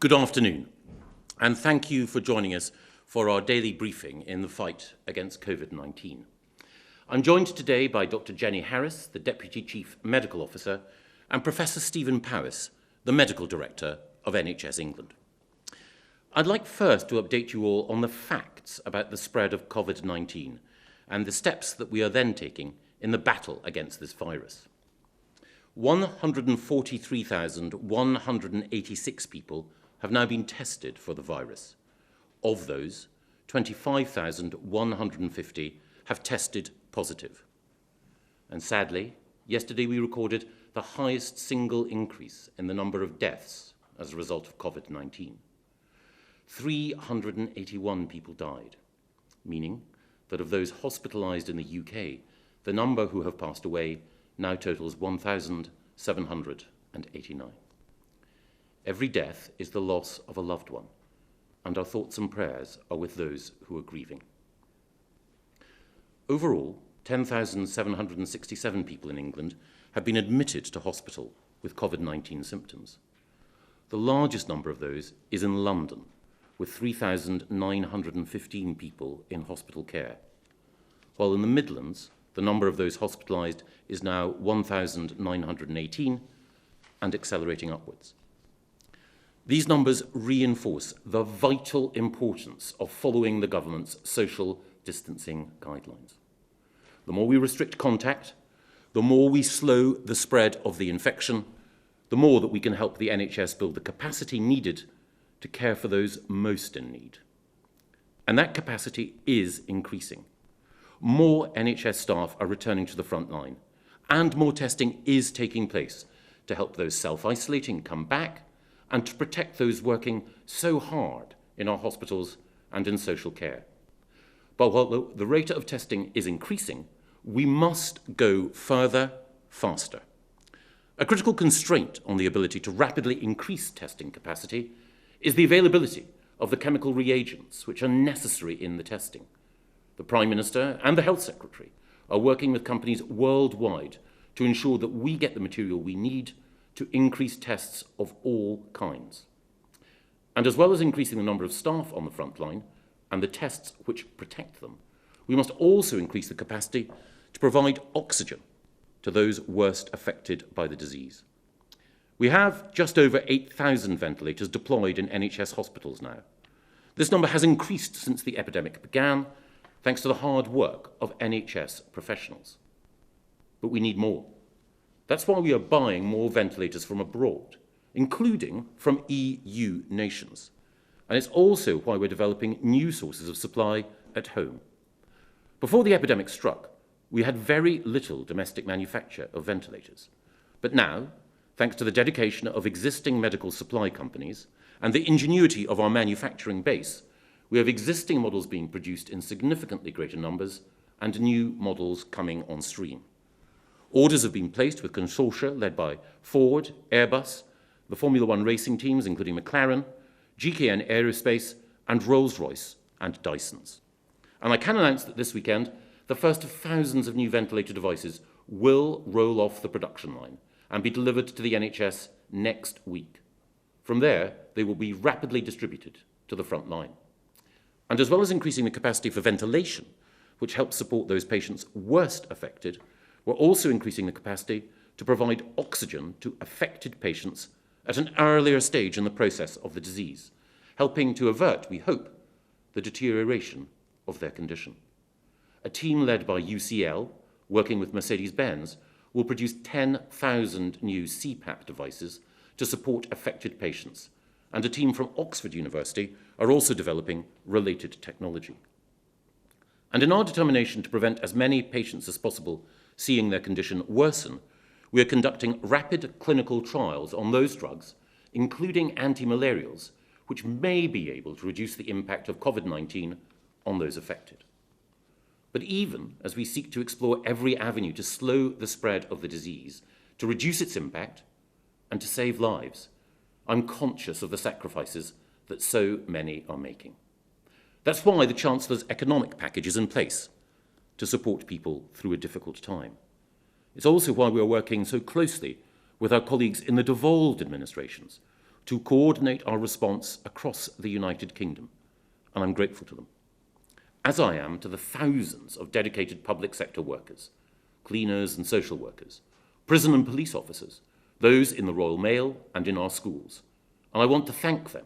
Good afternoon, and thank you for joining us for our daily briefing in the fight against COVID-19. I'm joined today by Dr. Jenny Harries, the Deputy Chief Medical Officer, and Professor Stephen Powis, the Medical Director of NHS England. I'd like first to update you all on the facts about the spread of COVID-19 and the steps that we are then taking in the battle against this virus. 143,186 people have now been tested for the virus. Of those, 25,150 have tested positive. And sadly, yesterday we recorded the highest single increase in the number of deaths as a result of COVID-19. 381 people died, meaning that of those hospitalised in the UK, the number who have passed away now totals 1,789. Every death is the loss of a loved one, and our thoughts and prayers are with those who are grieving. Overall, 10,767 people in England have been admitted to hospital with COVID-19 symptoms. The largest number of those is in London, with 3,915 people in hospital care, while in the Midlands, the number of those hospitalised is now 1,918 and accelerating upwards. These numbers reinforce the vital importance of following the government's social distancing guidelines. The more we restrict contact, the more we slow the spread of the infection, the more that we can help the NHS build the capacity needed to care for those most in need. And that capacity is increasing. More NHS staff are returning to the front line, and more testing is taking place to help those self-isolating come back and to protect those working so hard in our hospitals and in social care. But while the rate of testing is increasing, we must go further, faster. A critical constraint on the ability to rapidly increase testing capacity is the availability of the chemical reagents which are necessary in the testing. The Prime Minister and the Health Secretary are working with companies worldwide to ensure that we get the material we need to increase tests of all kinds. And as well as increasing the number of staff on the front line and the tests which protect them, we must also increase the capacity to provide oxygen to those worst affected by the disease. We have just over 8,000 ventilators deployed in NHS hospitals now. This number has increased since the epidemic began, thanks to the hard work of NHS professionals. But we need more. That's why we are buying more ventilators from abroad, including from EU nations. And it's also why we're developing new sources of supply at home. Before the epidemic struck, we had very little domestic manufacture of ventilators. But now, thanks to the dedication of existing medical supply companies and the ingenuity of our manufacturing base, we have existing models being produced in significantly greater numbers and new models coming on stream. Orders have been placed with consortia led by Ford, Airbus, the Formula One racing teams, including McLaren, GKN Aerospace, and Rolls-Royce and Dyson's. And I can announce that this weekend, the first of thousands of new ventilator devices will roll off the production line and be delivered to the NHS next week. From there, they will be rapidly distributed to the front line. And as well as increasing the capacity for ventilation, which helps support those patients worst affected, we're also increasing the capacity to provide oxygen to affected patients at an earlier stage in the process of the disease, helping to avert, we hope, the deterioration of their condition. A team led by UCL, working with Mercedes-Benz, will produce 10,000 new CPAP devices to support affected patients, and a team from Oxford University are also developing related technology. And in our determination to prevent as many patients as possible seeing their condition worsen, we are conducting rapid clinical trials on those drugs, including anti-malarials, which may be able to reduce the impact of COVID-19 on those affected. But even as we seek to explore every avenue to slow the spread of the disease, to reduce its impact, and to save lives, I'm conscious of the sacrifices that so many are making. That's why the Chancellor's economic package is in place, to support people through a difficult time. It's also why we are working so closely with our colleagues in the devolved administrations to coordinate our response across the United Kingdom, and I'm grateful to them, as I am to the thousands of dedicated public sector workers, cleaners and social workers, prison and police officers, those in the Royal Mail and in our schools. And I want to thank them,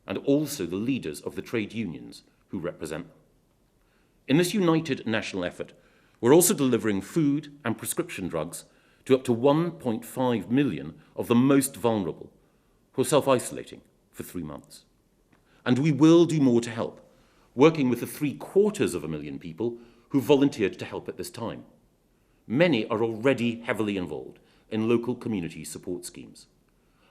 and also the leaders of the trade unions who represent them. In this united national effort, we're also delivering food and prescription drugs to up to 1.5 million of the most vulnerable who are self-isolating for 3 months. And we will do more to help, working with the 750,000 people who volunteered to help at this time. Many are already heavily involved in local community support schemes.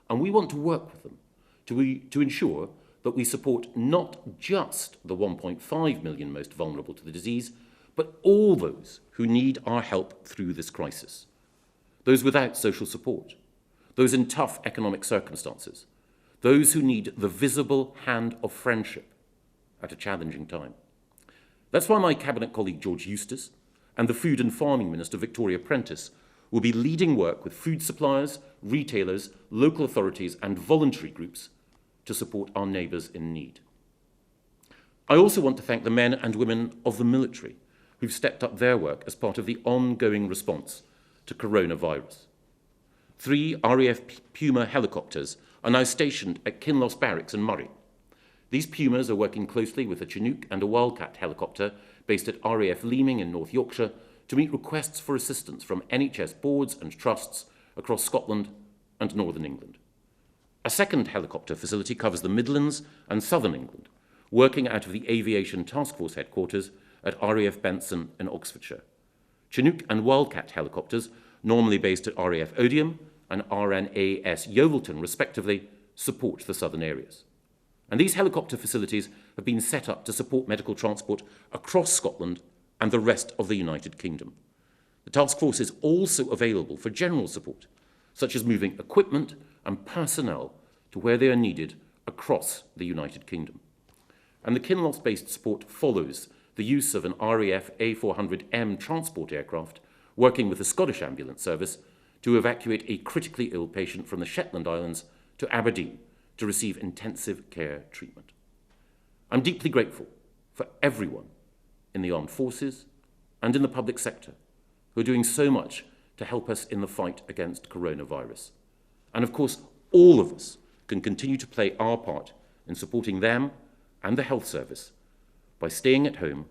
And we want to work with them to ensure that we support not just the 1.5 million most vulnerable to the disease, but all those who need our help through this crisis. Those without social support, those in tough economic circumstances, those who need the visible hand of friendship at a challenging time. That's why my Cabinet colleague George Eustace and the Food and Farming Minister Victoria Prentice will be leading work with food suppliers, retailers, local authorities and voluntary groups to support our neighbours in need. I also want to thank the men and women of the military who've stepped up their work as part of the ongoing response to coronavirus. 3 RAF Puma helicopters are now stationed at Kinloss Barracks in Murray. These Pumas are working closely with a Chinook and a Wildcat helicopter based at RAF Leeming in North Yorkshire to meet requests for assistance from NHS boards and trusts across Scotland and Northern England. A second helicopter facility covers the Midlands and Southern England, working out of the Aviation Task Force headquarters at RAF Benson in Oxfordshire. Chinook and Wildcat helicopters, normally based at RAF Odium and RNAS Yeovilton, respectively, support the southern areas. And these helicopter facilities have been set up to support medical transport across Scotland and the rest of the United Kingdom. The task force is also available for general support, such as moving equipment and personnel to where they are needed across the United Kingdom. And the Kinloss-based support follows the use of an RAF A400M transport aircraft working with the Scottish Ambulance Service to evacuate a critically ill patient from the Shetland Islands to Aberdeen to receive intensive care treatment. I'm deeply grateful for everyone in the armed forces and in the public sector who are doing so much to help us in the fight against coronavirus. And of course, all of us can continue to play our part in supporting them and the health service by staying at home,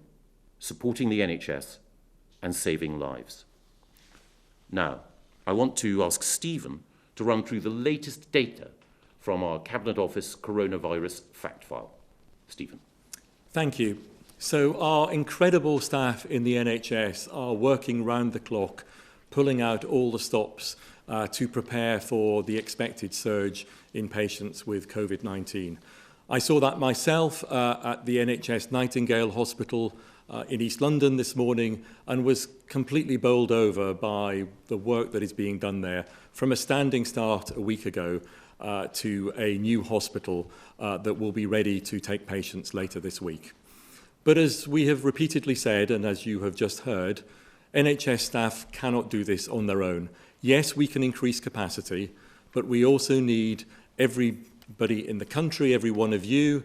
supporting the NHS, and saving lives. Now, I want to ask Stephen to run through the latest data from our Cabinet Office coronavirus fact file. Stephen. Thank you. So our incredible staff in the NHS are working round the clock, pulling out all the stops to prepare for the expected surge in patients with COVID-19. I saw that myself at the NHS Nightingale Hospital in East London this morning and was completely bowled over by the work that is being done there, from a standing start a week ago to a new hospital that will be ready to take patients later this week. But as we have repeatedly said, and as you have just heard, NHS staff cannot do this on their own. Yes, we can increase capacity, but we also need everybody in the country, every one of you,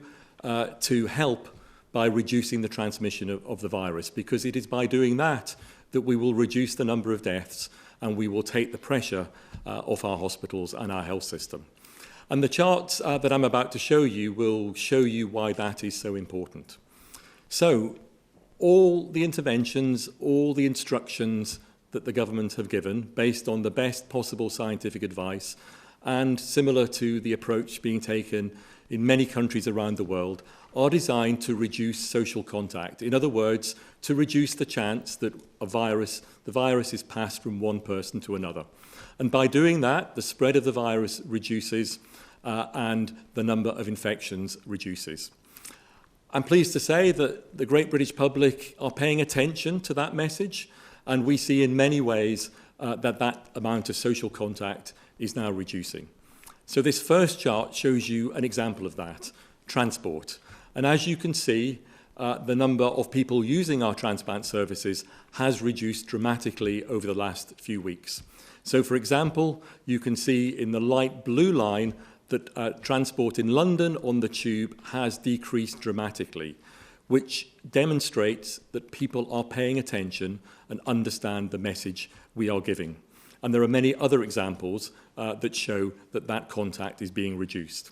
to help by reducing the transmission of the virus, because it is by doing that that we will reduce the number of deaths and we will take the pressure off our hospitals and our health system. And the charts that I'm about to show you will show you why that is so important. So, all the interventions, all the instructions that the government have given, based on the best possible scientific advice, and similar to the approach being taken in many countries around the world, are designed to reduce social contact. In other words, to reduce the chance that the virus is passed from one person to another. And by doing that, the spread of the virus reduces and the number of infections reduces. I'm pleased to say that the great British public are paying attention to that message, and we see in many ways that amount of social contact is now reducing. So this first chart shows you an example of that, transport. And as you can see, the number of people using our transplant services has reduced dramatically over the last few weeks. So for example, you can see in the light blue line that transport in London on the tube has decreased dramatically, which demonstrates that people are paying attention and understand the message we are giving. And there are many other examples that show that that contact is being reduced.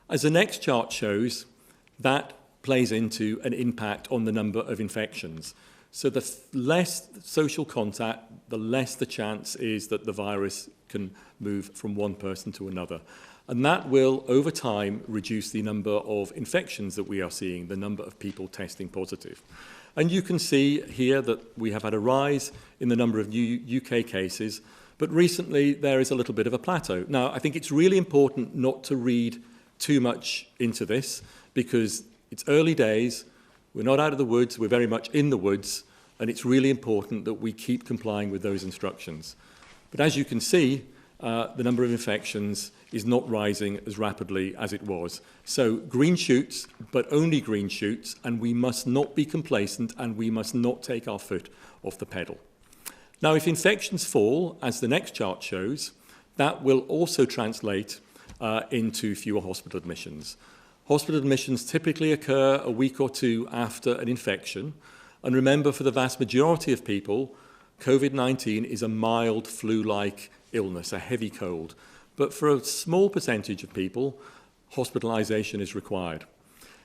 As the next chart shows, that plays into an impact on the number of infections. So the less social contact, the less the chance is that the virus can move from one person to another. And that will, over time, reduce the number of infections that we are seeing, the number of people testing positive. And you can see here that we have had a rise in the number of new UK cases, but recently there is a little bit of a plateau. Now, I think it's really important not to read too much into this, because it's early days, we're not out of the woods, we're very much in the woods, and it's really important that we keep complying with those instructions. But as you can see, the number of infections is not rising as rapidly as it was. So green shoots, but only green shoots, and we must not be complacent and we must not take our foot off the pedal. Now, if infections fall, as the next chart shows, that will also translate into fewer hospital admissions. Hospital admissions typically occur a week or two after an infection. And remember, for the vast majority of people, COVID-19 is a mild flu-like illness, a heavy cold. But for a small percentage of people, hospitalization is required.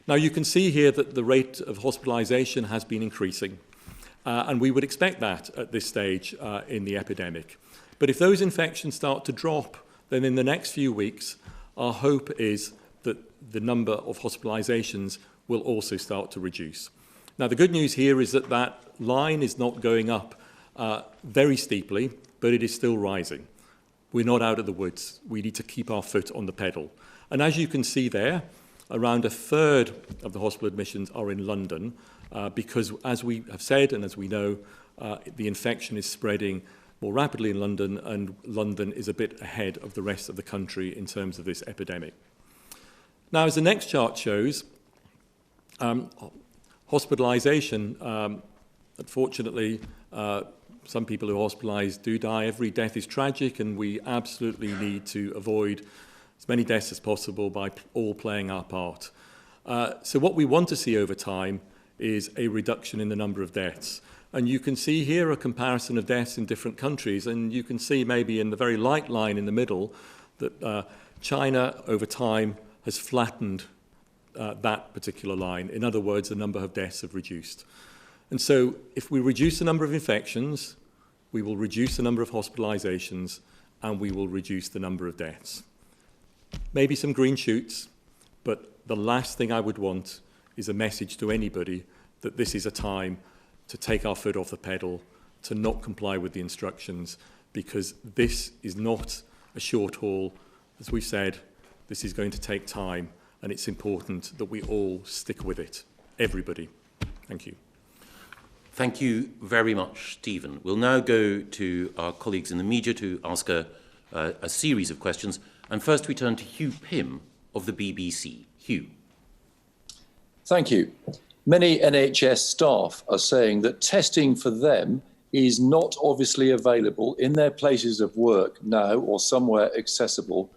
Now, you can see here that the rate of hospitalization has been increasing, and we would expect that at this stage in the epidemic. But if those infections start to drop, then in the next few weeks, our hope is that the number of hospitalizations will also start to reduce. Now, the good news here is that that line is not going up very steeply, but it is still rising. We're not out of the woods. We need to keep our foot on the pedal. And as you can see there, around a third of the hospital admissions are in London because, as we have said and as we know, the infection is spreading more rapidly in London, and London is a bit ahead of the rest of the country in terms of this epidemic. Now, as the next chart shows, hospitalization, unfortunately, some people who are hospitalized do die. Every death is tragic, and we absolutely need to avoid as many deaths as possible by all playing our part. So what we want to see over time is a reduction in the number of deaths. And you can see here a comparison of deaths in different countries, and you can see maybe in the very light line in the middle that China, over time, has flattened that particular line. In other words, the number of deaths have reduced. And so if we reduce the number of infections, we will reduce the number of hospitalizations, and we will reduce the number of deaths. Maybe some green shoots, but the last thing I would want is a message to anybody that this is a time to take our foot off the pedal, to not comply with the instructions, because this is not a short haul. As we've said, this is going to take time, and it's important that we all stick with it. Everybody. Thank you. Thank you very much, Stephen. We'll now go to our colleagues in the media to ask a series of questions. And first we turn to Hugh Pym of the BBC. Hugh. Thank you. Many NHS staff are saying that testing for them is not obviously available in their places of work now or somewhere accessible,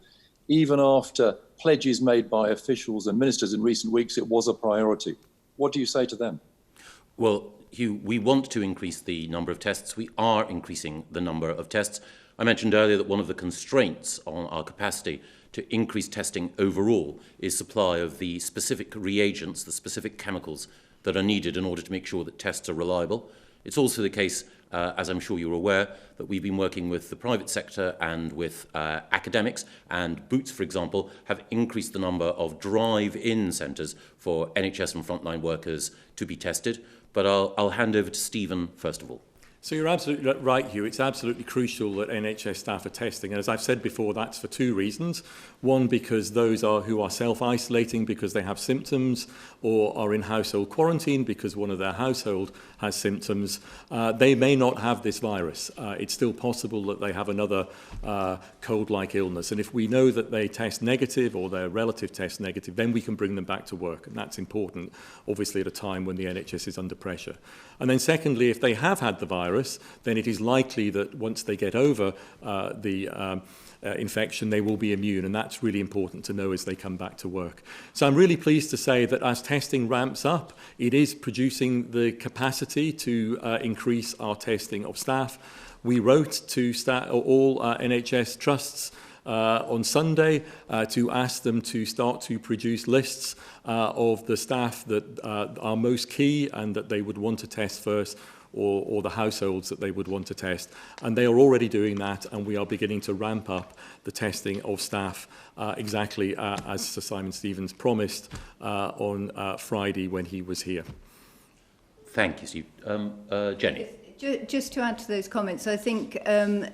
even after pledges made by officials and ministers in recent weeks it was a priority. What do you say to them? Well, Hugh, we want to increase the number of tests. We are increasing the number of tests. I mentioned earlier that one of the constraints on our capacity to increase testing overall is supply of the specific reagents, the specific chemicals that are needed in order to make sure that tests are reliable. It's also the case, as I'm sure you're aware, that we've been working with the private sector and with academics, and Boots, for example, have increased the number of drive-in centres for NHS and frontline workers to be tested. But I'll hand over to Stephen first of all. So you're absolutely right, Hugh. It's absolutely crucial that NHS staff are testing. And as I've said before, that's for two reasons. One, because those who are self-isolating because they have symptoms or are in household quarantine because one of their household has symptoms, they may not have this virus. It's still possible that they have another cold-like illness. And if we know that they test negative or their relative test negative, then we can bring them back to work. And that's important, obviously, at a time when the NHS is under pressure. And then secondly, if they have had the virus, then it is likely that once they get over the infection, they will be immune, and that's really important to know as they come back to work. So I'm really pleased to say that as testing ramps up, it is producing the capacity to increase our testing of staff. We wrote to all NHS trusts on Sunday to ask them to start to produce lists of the staff that are most key and that they would want to test first, or the households that they would want to test. And they are already doing that, and we are beginning to ramp up the testing of staff exactly as Sir Simon Stevens promised on Friday when he was here. Thank you, Steve. Jenny. Just to add to those comments, I think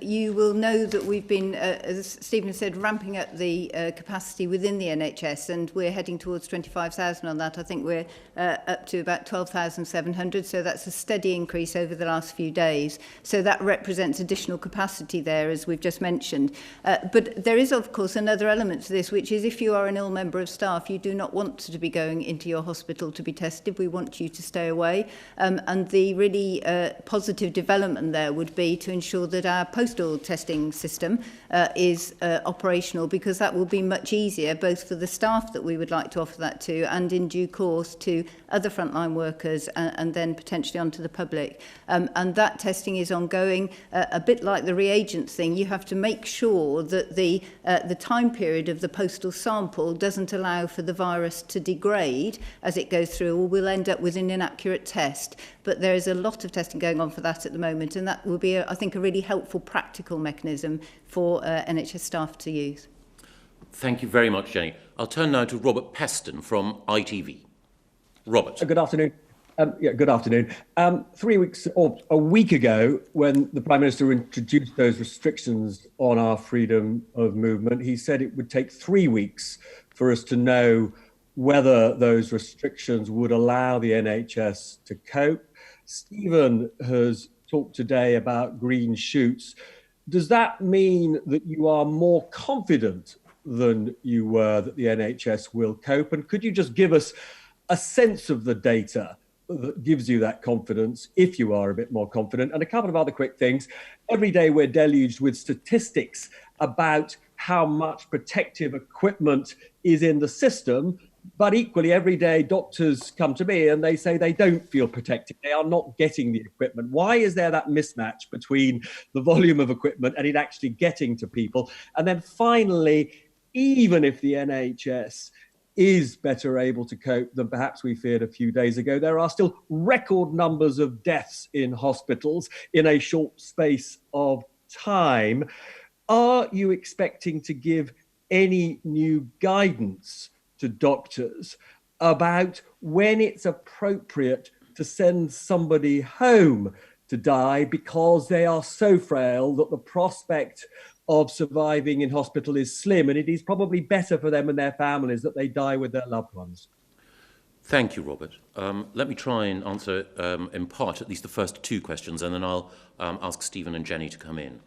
you will know that we've been, as Stephen said, ramping up the capacity within the NHS, and we're heading towards 25,000 on that. I think we're up to about 12,700, so that's a steady increase over the last few days. So that represents additional capacity there, as we've just mentioned. But there is, of course, another element to this, which is if you are an ill member of staff, you do not want to be going into your hospital to be tested. We want you to stay away. And the really positive development there would be to ensure that our postal testing system is operational, because that will be much easier both for the staff that we would like to offer that to, and in due course to other frontline workers, and then potentially onto the public. And that testing is ongoing, a bit like the reagents thing. You have to make sure that the time period of the postal sample doesn't allow for the virus to degrade as it goes through, or we'll end up with an inaccurate test. But there is a lot of testing going on for that at the moment, and that will be, I think, a really helpful practical mechanism for NHS staff to use. Thank you very much, Jenny. I'll turn now to Robert Peston from ITV. Robert. Good afternoon. Good afternoon. 3 weeks or a week ago, when the Prime Minister introduced those restrictions on our freedom of movement, he said it would take 3 weeks for us to know whether those restrictions would allow the NHS to cope. Stephen has talked today about green shoots. Does that mean that you are more confident than you were that the NHS will cope? And could you just give us a sense of the data that gives you that confidence, if you are a bit more confident? And a couple of other quick things. Every day we're deluged with statistics about how much protective equipment is in the system. But equally, every day doctors come to me and they say they don't feel protected. They are not getting the equipment. Why is there that mismatch between the volume of equipment and it actually getting to people? And then finally, even if the NHS is better able to cope than perhaps we feared a few days ago, there are still record numbers of deaths in hospitals in a short space of time. Are you expecting to give any new guidance to doctors about when it's appropriate to send somebody home to die because they are so frail that the prospect of surviving in hospital is slim, and it is probably better for them and their families that they die with their loved ones? Thank you, Robert. Let me try and answer in part at least the first two questions, and then I'll ask Stephen and Jenny to come in.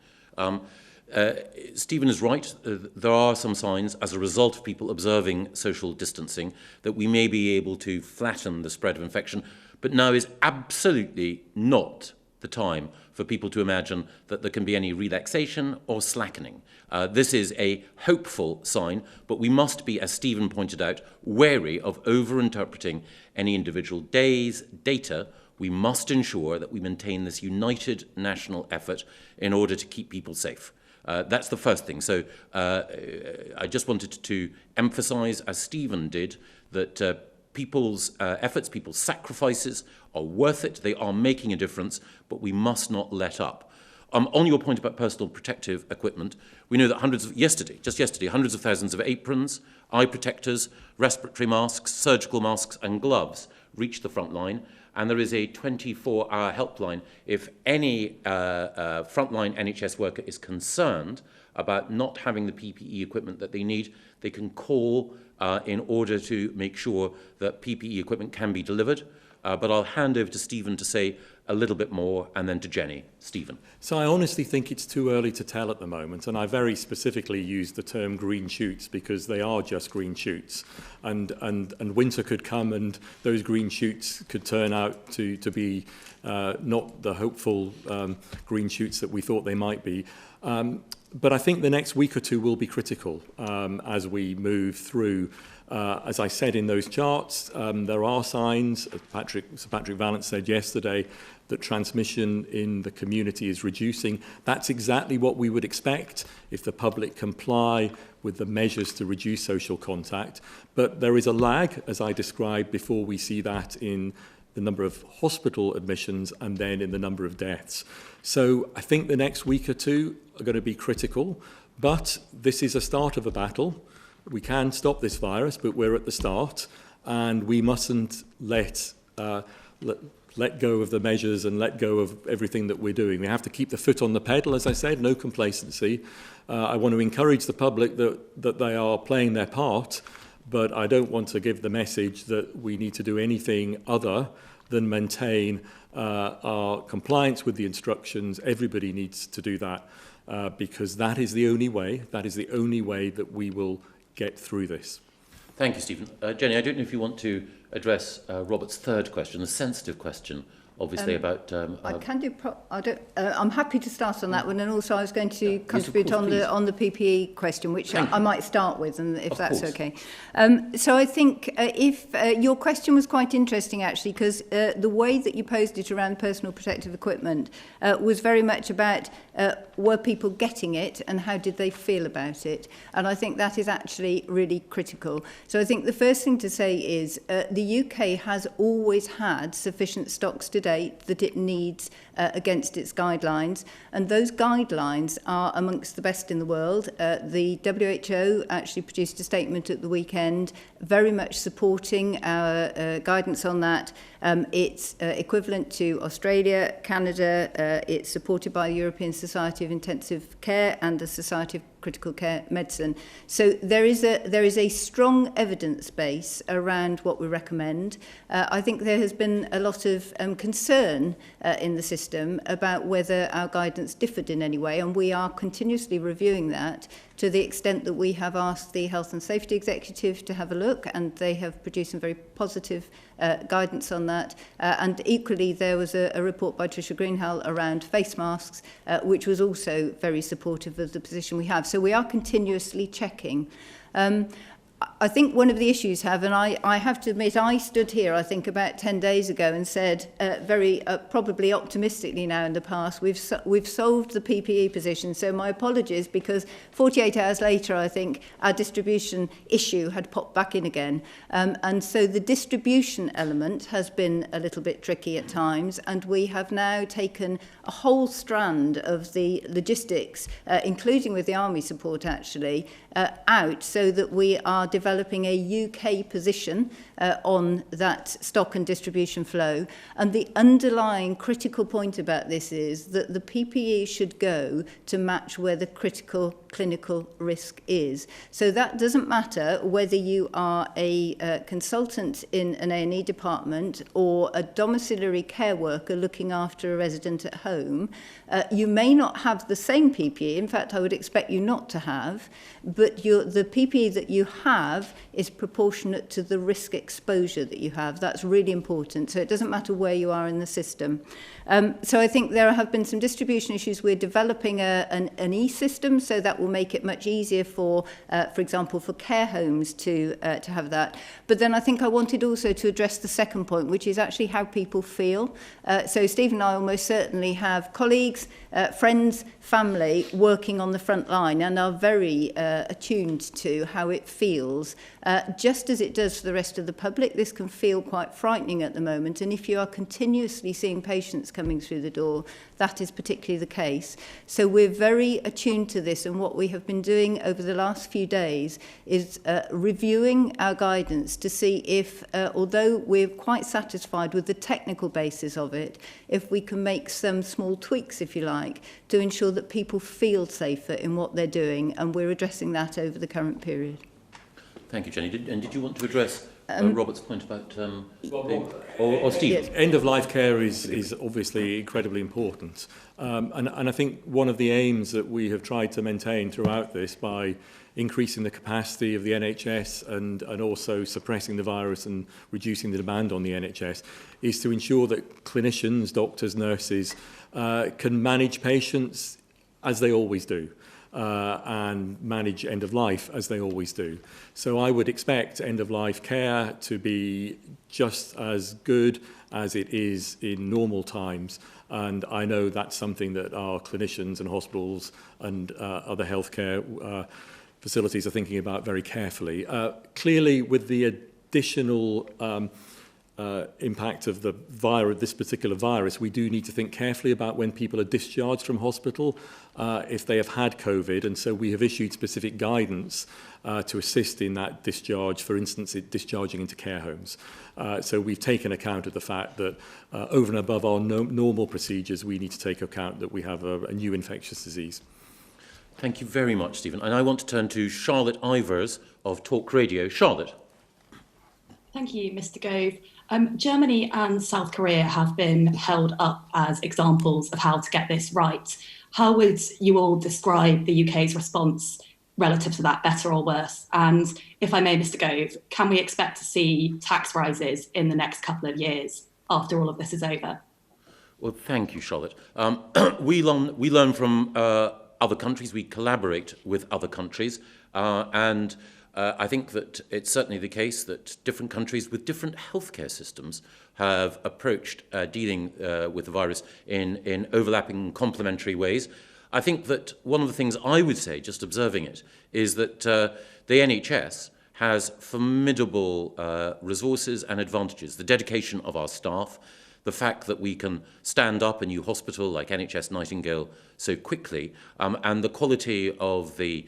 Stephen is right. There are some signs as a result of people observing social distancing that we may be able to flatten the spread of infection, but now is absolutely not the time for people to imagine that there can be any relaxation or slackening. This is a hopeful sign, but we must be, as Stephen pointed out, wary of over-interpreting any individual day's data. We must ensure that we maintain this united national effort in order to keep people safe. That's the first thing. So I just wanted to emphasize, as Stephen did, that people's efforts, people's sacrifices are worth it. They are making a difference, but we must not let up. On your point about personal protective equipment, we know that just yesterday, hundreds of thousands of aprons, eye protectors, respiratory masks, surgical masks and gloves reached the front line. And there is a 24-hour helpline. If any frontline NHS worker is concerned about not having the PPE equipment that they need, they can call in order to make sure that PPE equipment can be delivered. But I'll hand over to Stephen to say a little bit more, and then to Jenny. Stephen. So I honestly think it's too early to tell at the moment, and I very specifically used the term green shoots because they are just green shoots, and winter could come and those green shoots could turn out to be not the hopeful green shoots that we thought they might be. But I think the next week or two will be critical as we move through. As I said in those charts, there are signs, as Sir Patrick Vallance said yesterday, that transmission in the community is reducing. That's exactly what we would expect if the public comply with the measures to reduce social contact. But there is a lag, as I described, before we see that in the number of hospital admissions and then in the number of deaths. So I think the next week or two are going to be critical, but this is a start of a battle. We can stop this virus, but we're at the start, and we mustn't let go of the measures and let go of everything that we're doing. We have to keep the foot on the pedal, as I said, no complacency. I want to encourage the public that they are playing their part, but I don't want to give the message that we need to do anything other than maintain our compliance with the instructions. Everybody needs to do that because that is the only way that we will get through this. Thank you, Stephen. Jenny, I don't know if you want to address Robert's third question, the sensitive question, obviously, about... I can do... I'm happy to start on that one, and also I was going to contribute on the PPE question, which I might start with, and if that's okay. So I think if your question was quite interesting, actually, because the way that you posed it around personal protective equipment was very much about were people getting it and how did they feel about it? And I think that is actually really critical. So I think the first thing to say is the UK has always had sufficient stocks to date that it needs against its guidelines, and those guidelines are amongst the best in the world. The WHO actually produced a statement at the weekend very much supporting our guidance on that. It's equivalent to Australia, Canada, it's supported by the European Society of Intensive Care and the Society of Critical Care Medicine. So there is a strong evidence base around what we recommend. I think there has been a lot of concern in the system about whether our guidance differed in any way, and we are continuously reviewing that to the extent that we have asked the Health and Safety Executive to have a look, and they have produced some very positive guidance on that. And equally, there was a report by Tricia Greenhalgh around face masks, which was also very supportive of the position we have. So we are continuously checking. I think one of the issues and I have to admit, I stood here, I think, about 10 days ago and said, very probably optimistically now in the past, we've solved the PPE position. So my apologies, because 48 hours later, I think, our distribution issue had popped back in again. And so the distribution element has been a little bit tricky at times, and we have now taken a whole strand of the logistics, including with the Army support actually, out so that we are developing a UK position on that stock and distribution flow. And the underlying critical point about this is that the PPE should go to match where the critical clinical risk is. So that doesn't matter whether you are a consultant in an A&E department or a domiciliary care worker looking after a resident at home. You may not have the same PPE. In fact, I would expect you not to have, but the PPE that you have is proportionate to the risk exposure that you have. That's really important. So it doesn't matter where you are in the system. So I think there have been some distribution issues. We're developing an e-system, so that will make it much easier for example, for care homes to have that. But then I think I wanted also to address the second point, which is actually how people feel. So Steve and I almost certainly have colleagues, friends, family working on the front line and are very attuned to how it feels. Just as it does for the rest of the public, this can feel quite frightening at the moment. And if you are continuously seeing patients coming through the door, that is particularly the case. So we're very attuned to this, and what we have been doing over the last few days is reviewing our guidance to see if, although we're quite satisfied with the technical basis of it, if we can make some small tweaks, if you like, to ensure that people feel safer in what they're doing, and we're addressing that over the current period. Thank you, Jenny. Did you want to address Robert's point about... or Steve? Yes. End-of-life care is obviously incredibly important. And I think one of the aims that we have tried to maintain throughout this by increasing the capacity of the NHS and also suppressing the virus and reducing the demand on the NHS is to ensure that clinicians, doctors, nurses can manage patients as they always do. and manage end of life as they always do. So I would expect end of life care to be just as good as it is in normal times. And I know that's something that our clinicians and hospitals and other healthcare facilities are thinking about very carefully. Clearly, with the additional impact of the virus, this particular virus, we do need to think carefully about when people are discharged from hospital, if they have had COVID, and so we have issued specific guidance to assist in that discharge, for instance, discharging into care homes. So we've taken account of the fact that over and above our normal procedures, we need to take account that we have a new infectious disease. Thank you very much, Stephen. And I want to turn to Charlotte Ivers of Talk Radio. Charlotte. Thank you, Mr. Gove. Germany and South Korea have been held up as examples of how to get this right. How would you all describe the UK's response relative to that, better or worse? And if I may, Mr. Gove, can we expect to see tax rises in the next couple of years after all of this is over? Well, thank you, Charlotte. We learn from other countries. We collaborate with other countries. And I think that it's certainly the case that different countries with different healthcare systems have approached dealing with the virus in overlapping complementary ways. I think that one of the things I would say, just observing it, is that the NHS has formidable resources and advantages. The dedication of our staff, the fact that we can stand up a new hospital like NHS Nightingale so quickly, and the quality of the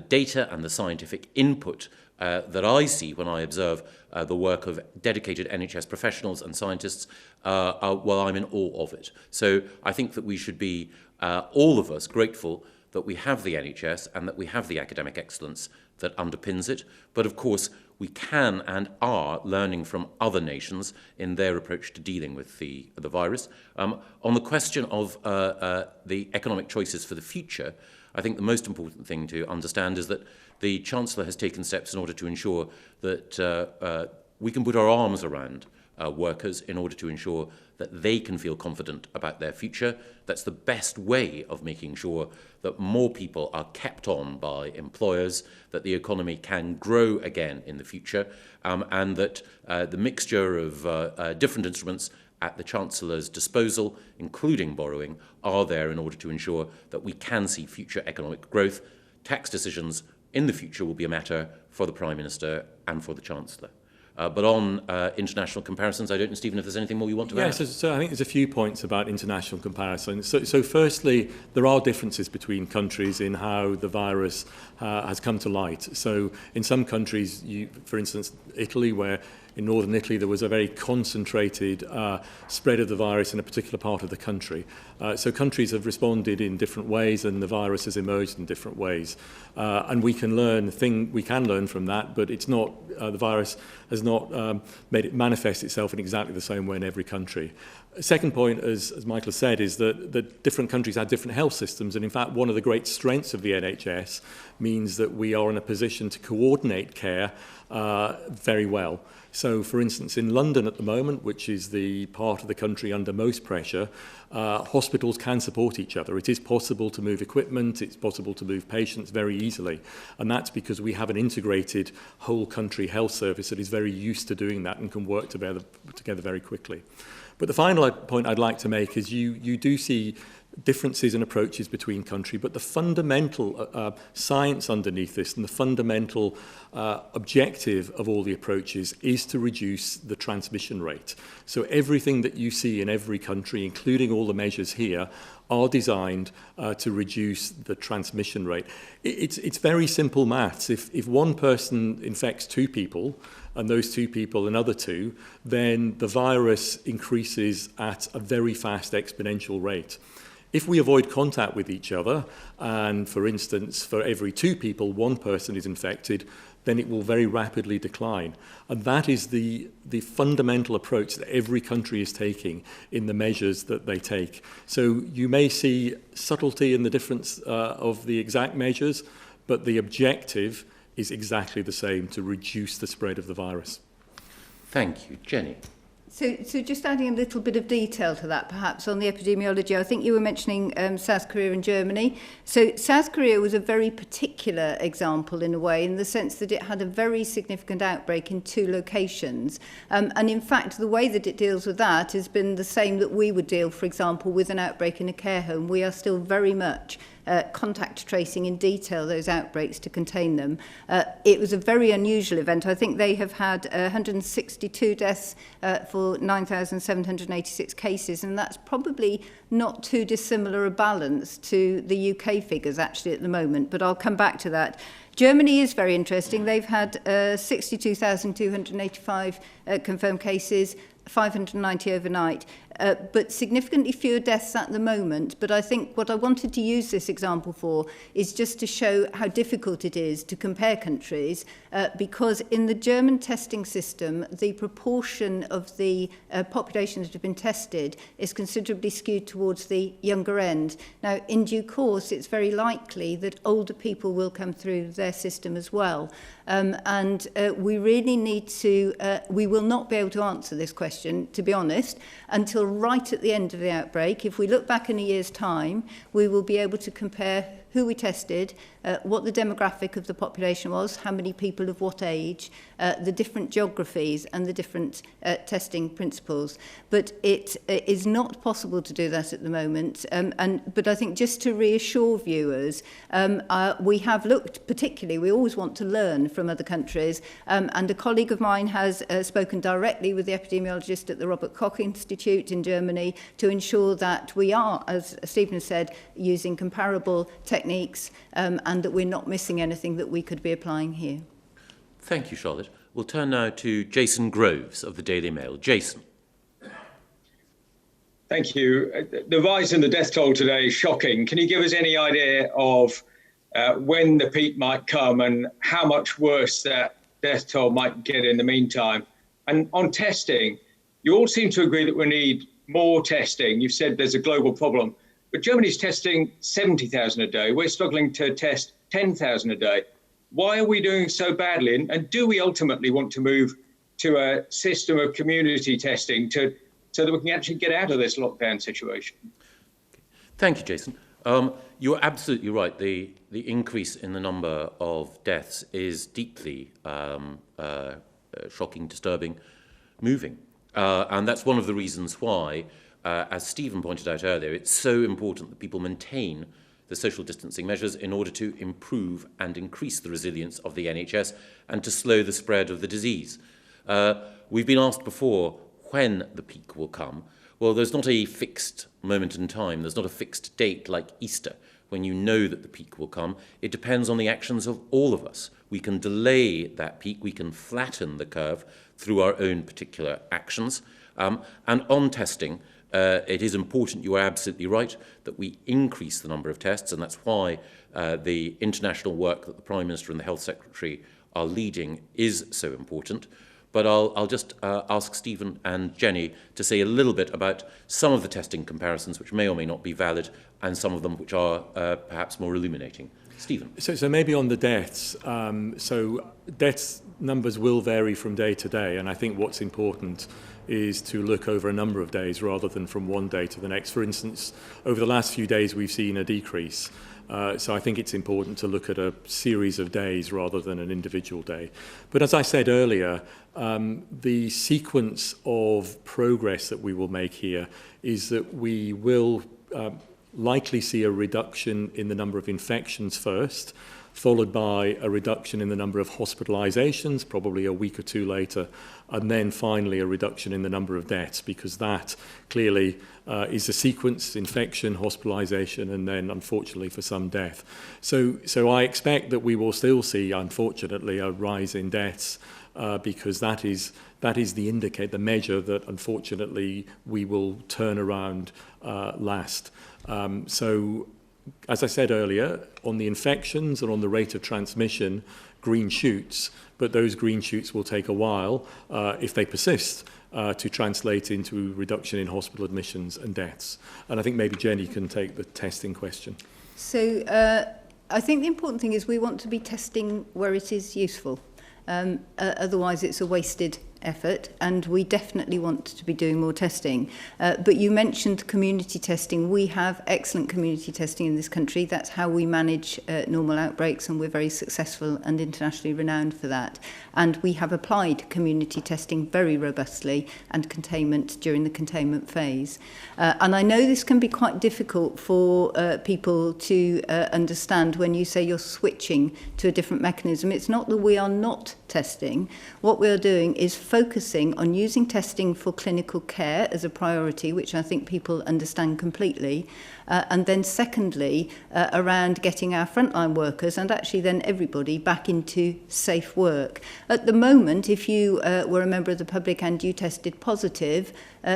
data and the scientific input that I see when I observe the work of dedicated NHS professionals and scientists, well, I'm in awe of it. So I think that we should be, all of us, grateful that we have the NHS and that we have the academic excellence that underpins it. But of course, we can and are learning from other nations in their approach to dealing with the virus. On the question of the economic choices for the future, I think the most important thing to understand is that the Chancellor has taken steps in order to ensure that we can put our arms around workers in order to ensure that they can feel confident about their future. That's the best way of making sure that more people are kept on by employers, that the economy can grow again in the future, and that the mixture of different instruments at the Chancellor's disposal, including borrowing, are there in order to ensure that we can see future economic growth. Tax decisions in the future will be a matter for the Prime Minister and for the Chancellor. But on international comparisons, I don't know, Stephen, if there's anything more you want to add. Yes, so I think there's a few points about international comparisons. So firstly, there are differences between countries in how the virus has come to light. So in some countries, for instance, Italy, where in northern Italy there was a very concentrated spread of the virus in a particular part of the country. So countries have responded in different ways, and the virus has emerged in different ways. And we can learn from that, but it's not the virus has not made it manifest itself in exactly the same way in every country. Second point, as Michael said, is that different countries have different health systems, and in fact one of the great strengths of the NHS means that we are in a position to coordinate care very well. So, for instance, in London at the moment, which is the part of the country under most pressure, hospitals can support each other. It is possible to move equipment, it's possible to move patients very easily, and that's because we have an integrated whole country health service that is very used to doing that and can work together very quickly. But the final point I'd like to make is you do see differences in approaches between countries, but the fundamental science underneath this and the fundamental objective of all the approaches is to reduce the transmission rate. So everything that you see in every country, including all the measures here, are designed to reduce the transmission rate. It's very simple maths. If one person infects two people, and those two people another two, then the virus increases at a very fast exponential rate. If we avoid contact with each other, and for instance, for every two people, one person is infected, then it will very rapidly decline. And that is the fundamental approach that every country is taking in the measures that they take. So you may see subtlety in the difference of the exact measures, but the objective is exactly the same, to reduce the spread of the virus. Thank you. Jenny. So just adding a little bit of detail to that, perhaps, on the epidemiology. I think you were mentioning South Korea and Germany. So South Korea was a very particular example in a way, in the sense that it had a very significant outbreak in 2 locations. And in fact, the way that it deals with that has been the same that we would deal, for example, with an outbreak in a care home. We are still very much contact tracing in detail those outbreaks to contain them. It was a very unusual event. I think they have had 162 deaths for 9,786 cases, and that's probably not too dissimilar a balance to the UK figures actually at the moment, but I'll come back to that. Germany is very interesting. They've had 62,285 confirmed cases, 590 overnight, but significantly fewer deaths at the moment. But I think what I wanted to use this example for is just to show how difficult it is to compare countries, because in the German testing system, the proportion of the population that have been tested is considerably skewed towards the younger end. Now, in due course, it's very likely that older people will come through their system as well. And we really need to, we will not be able to answer this question, to be honest, until right at the end of the outbreak. If we look back in a year's time, we will be able to compare who we tested, what the demographic of the population was, how many people of what age, the different geographies and the different testing principles. But it is not possible to do that at the moment. But I think just to reassure viewers, we have looked particularly, we always want to learn from other countries, and a colleague of mine has spoken directly with the epidemiologist at the Robert Koch Institute in Germany to ensure that we are, as Stephen said, using comparable techniques and that we're not missing anything that we could be applying here. Thank you, Charlotte. We'll turn now to Jason Groves of the Daily Mail. Jason. Thank you. The rise in the death toll today is shocking. Can you give us any idea of when the peak might come and how much worse that death toll might get in the meantime? And on testing, you all seem to agree that we need more testing. You've said there's a global problem, but Germany's testing 70,000 a day. We're struggling to test 10,000 a day. Why are we doing so badly? And do we ultimately want to move to a system of community testing so that we can actually get out of this lockdown situation? Thank you, Jason. You're absolutely right. The increase in the number of deaths is deeply shocking, disturbing, moving. And that's one of the reasons why, as Stephen pointed out earlier, it's so important that people maintain the social distancing measures in order to improve and increase the resilience of the NHS and to slow the spread of the disease. We've been asked before when the peak will come. Well, there's not a fixed moment in time. There's not a fixed date like Easter when you know that the peak will come. It depends on the actions of all of us. We can delay that peak. We can flatten the curve through our own particular actions. And on testing, it is important, you are absolutely right, that we increase the number of tests, and that's why the international work that the Prime Minister and the Health Secretary are leading is so important. But I'll just ask Stephen and Jenny to say a little bit about some of the testing comparisons which may or may not be valid and some of them which are perhaps more illuminating. Stephen. So maybe on the deaths, so deaths numbers will vary from day to day, and I think what's important is to look over a number of days rather than from one day to the next. For instance, over the last few days we've seen a decrease. So I think it's important to look at a series of days rather than an individual day. But as I said earlier, the sequence of progress that we will make here is that we will likely see a reduction in the number of infections first, followed by a reduction in the number of hospitalizations, probably a week or two later, and then finally a reduction in the number of deaths, because that clearly is a sequence: infection, hospitalization, and then, unfortunately, for some, death. So I expect that we will still see, unfortunately, a rise in deaths, because that is the measure that, unfortunately, we will turn around last. So, as I said earlier, on the infections and on the rate of transmission, green shoots, but those green shoots will take a while, if they persist, to translate into reduction in hospital admissions and deaths. And I think maybe Jenny can take the testing question. So I think the important thing is we want to be testing where it is useful. Otherwise it's a wasted effort, and we definitely want to be doing more testing. But you mentioned community testing. We have excellent community testing in this country. That's how we manage normal outbreaks, and we're very successful and internationally renowned for that. And we have applied community testing very robustly and containment during the containment phase. And I know this can be quite difficult for people to understand when you say you're switching to a different mechanism. It's not that we are not testing. What we're doing is focusing on using testing for clinical care as a priority, which I think people understand completely. And then secondly, around getting our frontline workers and actually then everybody back into safe work. At the moment, if you were a member of the public and you tested positive,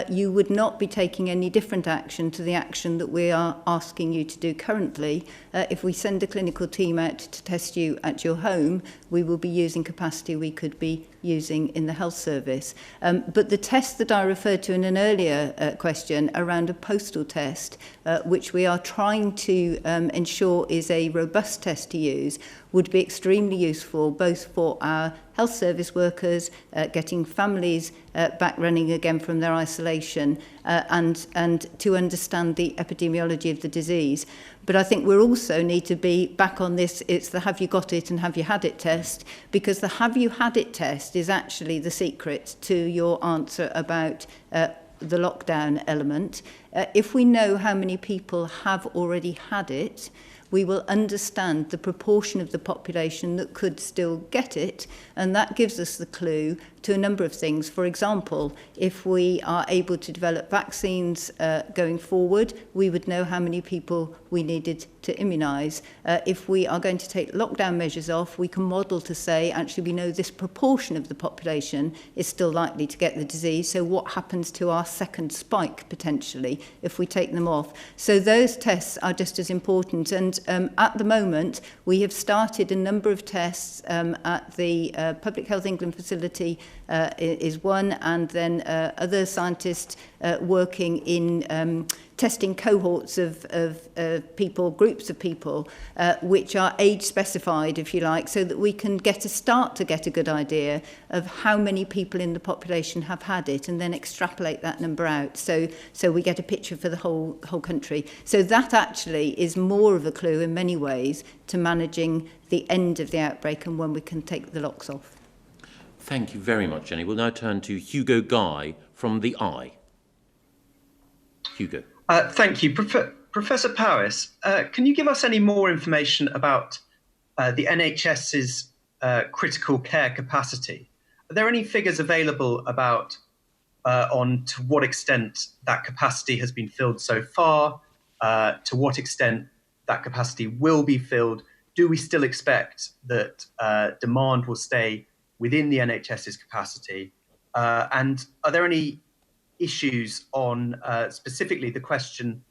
you would not be taking any different action to the action that we are asking you to do currently. If we send a clinical team out to test you at your home, we will be using capacity we could be using in the health service. But the test that I referred to in an earlier question around a postal test, which we are trying to ensure is a robust test to use, would be extremely useful both for our health service workers, getting families back running again from their isolation, and to understand the epidemiology of the disease. But I think we also need to be back on this, it's the have you got it and have you had it test, because the have you had it test is actually the secret to your answer about the lockdown element. If we know how many people have already had it, we will understand the proportion of the population that could still get it, and that gives us the clue to a number of things. For example, if we are able to develop vaccines going forward, we would know how many people we needed to immunise. If we are going to take lockdown measures off, we can model to say, actually, we know this proportion of the population is still likely to get the disease, so what happens to our second spike, potentially, if we take them off? So those tests are just as important, and at the moment, we have started a number of tests at the Public Health England facility is one, and then other scientists working in testing cohorts of people, groups of people, which are age specified, if you like, so that we can start to get a good idea of how many people in the population have had it, and then extrapolate that number out. So we get a picture for the whole country. So that actually is more of a clue in many ways to managing the end of the outbreak and when we can take the locks off. Thank you very much, Jenny. We'll now turn to Hugo Guy from the Eye. Hugo. Thank you. Professor Powis, can you give us any more information about the NHS's critical care capacity? Are there any figures available about on to what extent that capacity has been filled so far, to what extent that capacity will be filled? Do we still expect that demand will stay within the NHS's capacity? And are there any issues on specifically the question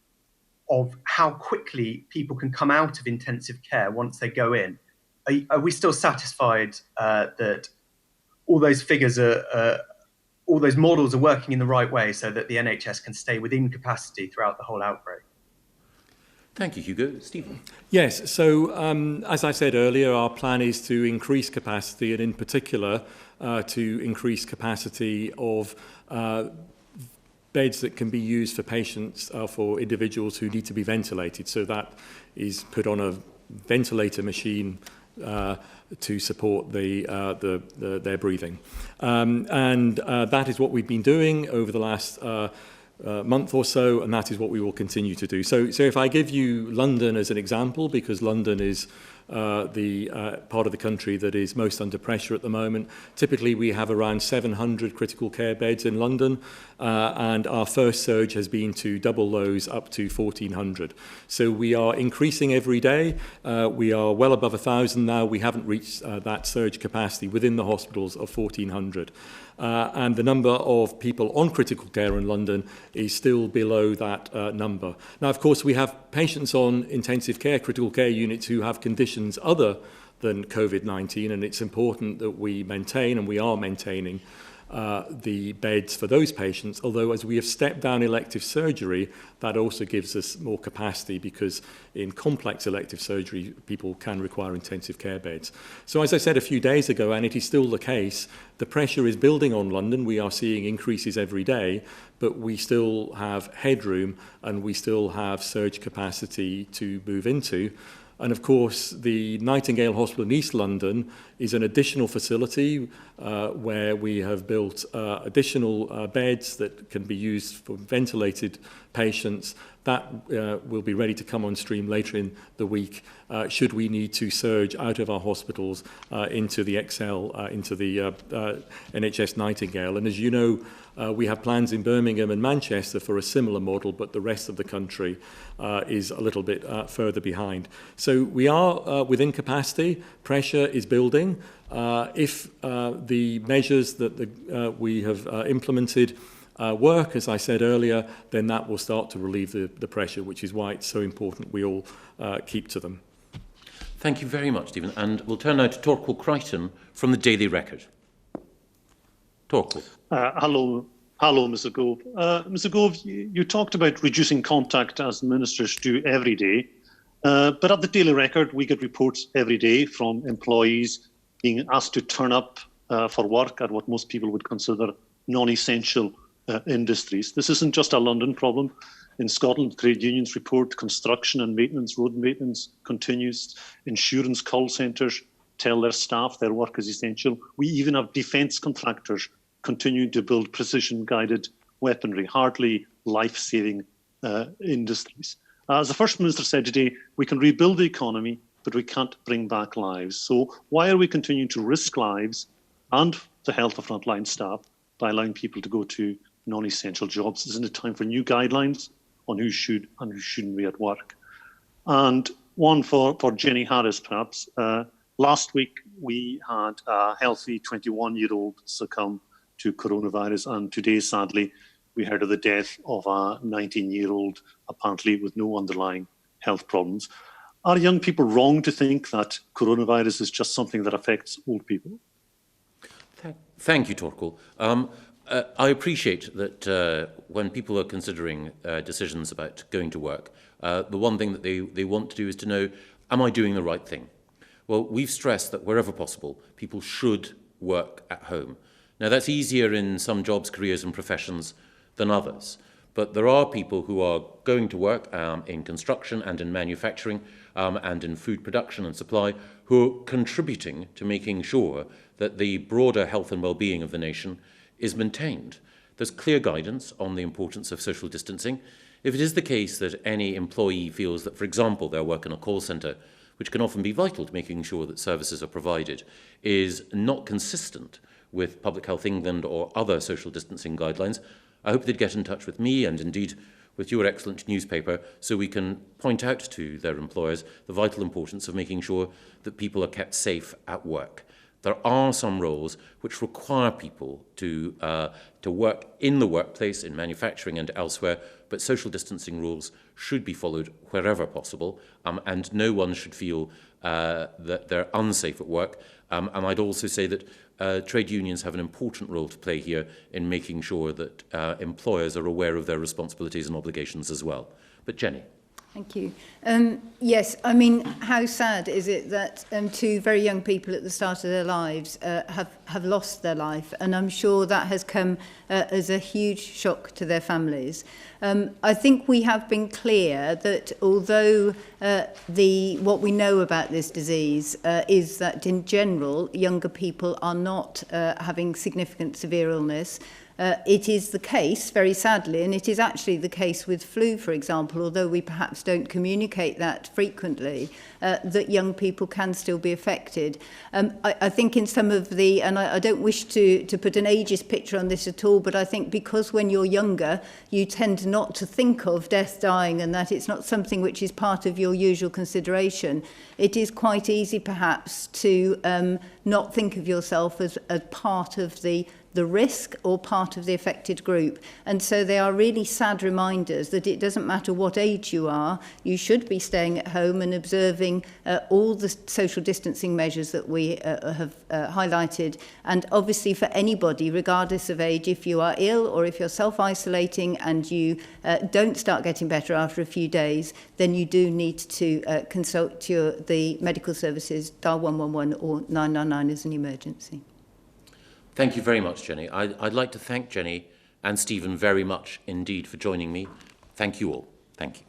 of how quickly people can come out of intensive care once they go in? Are we still satisfied that all those figures all those models are working in the right way so that the NHS can stay within capacity throughout the whole outbreak? Thank you, Hugo. Stephen. Yes, so as I said earlier, our plan is to increase capacity, and in particular to increase capacity of beds that can be used for patients, for individuals who need to be ventilated. So that is put on a ventilator machine to support their breathing. And that is what we've been doing over the last month or so, and that is what we will continue to do. So if I give you London as an example, because London is the part of the country that is most under pressure at the moment. Typically, we have around 700 critical care beds in London, and our first surge has been to double those up to 1,400. So we are increasing every day. We are well above 1,000 now. We haven't reached that surge capacity within the hospitals of 1,400. And the number of people on critical care in London is still below that number. Now, of course, we have patients on intensive care, critical care units who have conditions other than COVID-19, and it's important that we maintain, and we are maintaining, the beds for those patients, although as we have stepped down elective surgery, that also gives us more capacity because in complex elective surgery, people can require intensive care beds. So as I said a few days ago, and it is still the case, the pressure is building on London. We are seeing increases every day, but we still have headroom and we still have surge capacity to move into. And of course, the Nightingale Hospital in East London is an additional facility where we have built additional beds that can be used for ventilated patients. That will be ready to come on stream later in the week should we need to surge out of our hospitals into the XL, into the NHS Nightingale. And as you know, we have plans in Birmingham and Manchester for a similar model, but the rest of the country is a little bit further behind. So we are within capacity. Pressure is building. If the measures that we have implemented work, as I said earlier, then that will start to relieve the pressure, which is why it's so important we all keep to them. Thank you very much, Stephen. And we'll turn now to Torquil Crichton from the Daily Record. Torquil. Hello, Mr. Gove. Mr. Gove, you talked about reducing contact as ministers do every day, but at the Daily Record, we get reports every day from employees being asked to turn up for work at what most people would consider non-essential industries. This isn't just a London problem. In Scotland, trade unions report construction and maintenance, road maintenance continues. Insurance call centres tell their staff their work is essential. We even have defence contractors continuing to build precision-guided weaponry, hardly life-saving industries. As the First Minister said today, we can rebuild the economy, but we can't bring back lives. So why are we continuing to risk lives and the health of frontline staff by allowing people to go to non-essential jobs? Isn't it time for new guidelines on who should and who shouldn't be at work? And one for Jenny Harris, perhaps. Last week, we had a healthy 21-year-old succumb to coronavirus, and today, sadly, we heard of the death of a 19-year-old, apparently with no underlying health problems. Are young people wrong to think that coronavirus is just something that affects old people? Thank you, Torquil. I appreciate that when people are considering decisions about going to work, the one thing that they want to do is to know, am I doing the right thing? Well, we've stressed that wherever possible, people should work at home. Now, that's easier in some jobs, careers and professions than others. But there are people who are going to work in construction and in manufacturing and in food production and supply who are contributing to making sure that the broader health and well-being of the nation is maintained. There's clear guidance on the importance of social distancing. If it is the case that any employee feels that, for example, their work in a call centre, which can often be vital to making sure that services are provided, is not consistent with Public Health England or other social distancing guidelines, I hope they'd get in touch with me and indeed with your excellent newspaper so we can point out to their employers the vital importance of making sure that people are kept safe at work. There are some roles which require people to work in the workplace, in manufacturing and elsewhere, but social distancing rules should be followed wherever possible, and no one should feel that they're unsafe at work. And I'd also say that trade unions have an important role to play here in making sure that employers are aware of their responsibilities and obligations as well. But Jenny. Thank you. Yes, I mean, how sad is it that two very young people at the start of their lives have lost their life? And I'm sure that has come as a huge shock to their families. I think we have been clear that although what we know about this disease is that in general, younger people are not having significant severe illness. It is the case, very sadly, and it is actually the case with flu, for example, although we perhaps don't communicate that frequently, that young people can still be affected. I think in some of the, and I don't wish to put an ageist picture on this at all, but I think because when you're younger, you tend not to think of death, dying, and that it's not something which is part of your usual consideration. It is quite easy, perhaps, to not think of yourself as part of the the risk or part of the affected group. And so they are really sad reminders that it doesn't matter what age you are, you should be staying at home and observing all the social distancing measures that we have highlighted. And obviously for anybody, regardless of age, if you are ill or if you're self-isolating and you don't start getting better after a few days, then you do need to consult the medical services, dial 111 or 999 as an emergency. Thank you very much, Jenny. I'd like to thank Jenny and Stephen very much indeed for joining me. Thank you all. Thank you.